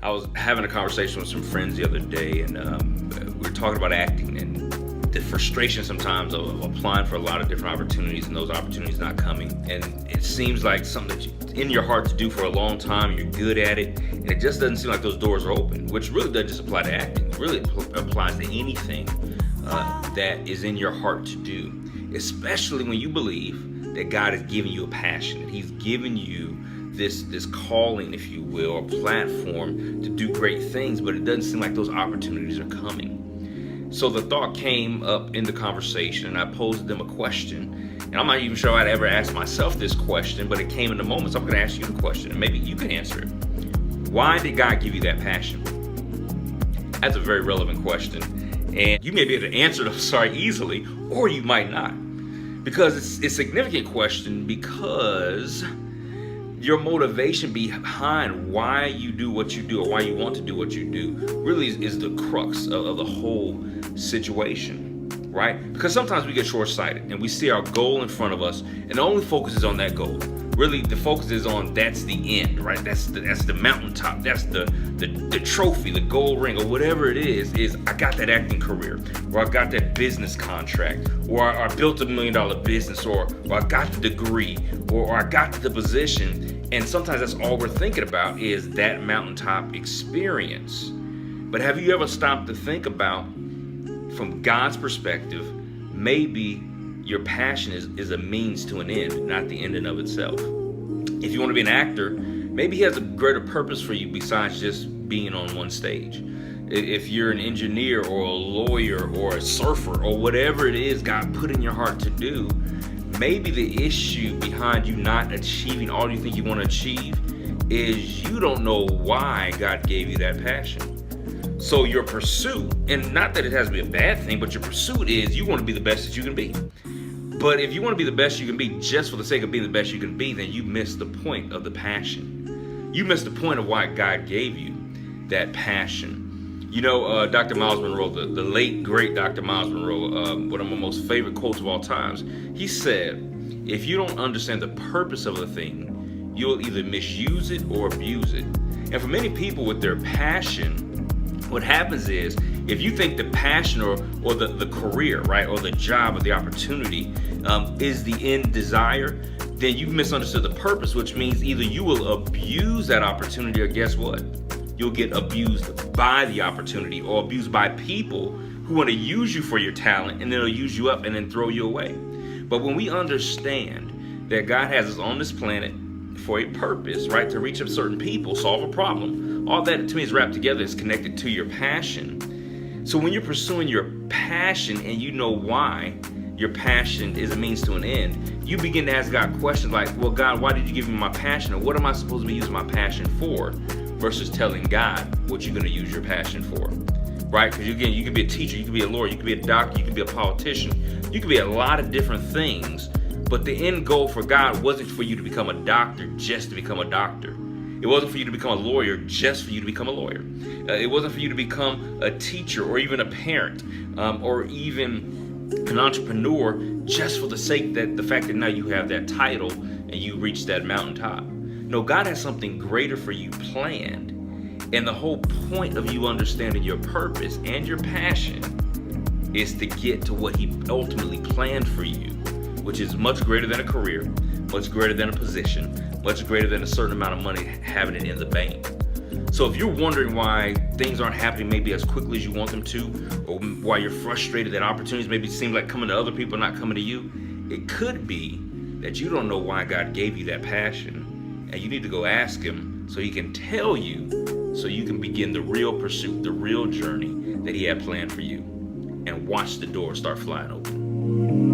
I was having a conversation with some friends the other day, and we were talking about acting and the frustration sometimes of applying for a lot of different opportunities and those opportunities not coming. And it seems like something that's in your heart to do for a long time, you're good at it, and it just doesn't seem like those doors are open, which really doesn't just apply to acting. It really applies to anything that is in your heart to do, especially when you believe that God has given you a passion, that He's given you this calling, if you will, a platform to do great things, but it doesn't seem like those opportunities are coming. So the thought came up in the conversation, and I posed them a question, and I'm not even sure I'd ever asked myself this question, but it came in the moment, so I'm going to ask you the question, and maybe you can answer it. Why did God give you that passion? That's a very relevant question, and you may be able to answer it, easily, or you might not, because it's a significant question, because your motivation behind why you do what you do, or why you want to do what you do, really is the crux of the whole situation, right? Because sometimes we get short-sighted and we see our goal in front of us, and the only focus is on that goal. Really, the focus is on that's the end, right? That's the mountaintop. That's the trophy, the gold ring, or whatever it is I got that acting career, or I got that business contract, or I built $1 million business, or I got the degree, or I got the position. And sometimes that's all we're thinking about is that mountaintop experience. But have you ever stopped to think about, from God's perspective, maybe your passion is a means to an end, not the end in of itself. If you want to be an actor, maybe He has a greater purpose for you besides just being on one stage. If you're an engineer or a lawyer or a surfer or whatever it is God put in your heart to do, maybe the issue behind you not achieving all you think you want to achieve is you don't know why God gave you that passion. So your pursuit, and not that it has to be a bad thing, but your pursuit is you want to be the best that you can be. But if you want to be the best you can be just for the sake of being the best you can be, then you miss the point of the passion. You miss the point of why God gave you that passion. You know, Dr. Miles Monroe, the late, great Dr. Miles Monroe, one of my most favorite quotes of all times, he said, if you don't understand the purpose of a thing, you'll either misuse it or abuse it. And for many people with their passion, what happens is, if you think the passion or the career, right, or the job or the opportunity is the end desire, then you've misunderstood the purpose, which means either you will abuse that opportunity, or guess what? You'll get abused by the opportunity, or abused by people who want to use you for your talent, and then they'll use you up and then throw you away. But when we understand that God has us on this planet for a purpose, right, to reach up certain people, solve a problem, all that to me is wrapped together, is connected to your passion. So when you're pursuing your passion and you know why your passion is a means to an end, you begin to ask God questions like, well, God, why did you give me my passion? Or what am I supposed to be using my passion for? Versus telling God what you're going to use your passion for, right? Because again, you could be a teacher, you could be a lawyer, you could be a doctor, you could be a politician, you could be a lot of different things, but the end goal for God wasn't for you to become a doctor just to become a doctor. It wasn't for you to become a lawyer just for you to become a lawyer. It wasn't for you to become a teacher or even a parent or even an entrepreneur just for the sake that the fact that now you have that title and you reach that mountaintop. No, God has something greater for you planned. And the whole point of you understanding your purpose and your passion is to get to what He ultimately planned for you, which is much greater than a career, much greater than a position, much greater than a certain amount of money having it in the bank. So if you're wondering why things aren't happening maybe as quickly as you want them to, or why you're frustrated that opportunities maybe seem like coming to other people, not coming to you, it could be that you don't know why God gave you that passion. And you need to go ask Him so He can tell you, so you can begin the real pursuit, the real journey that He had planned for you, and watch the door start flying open.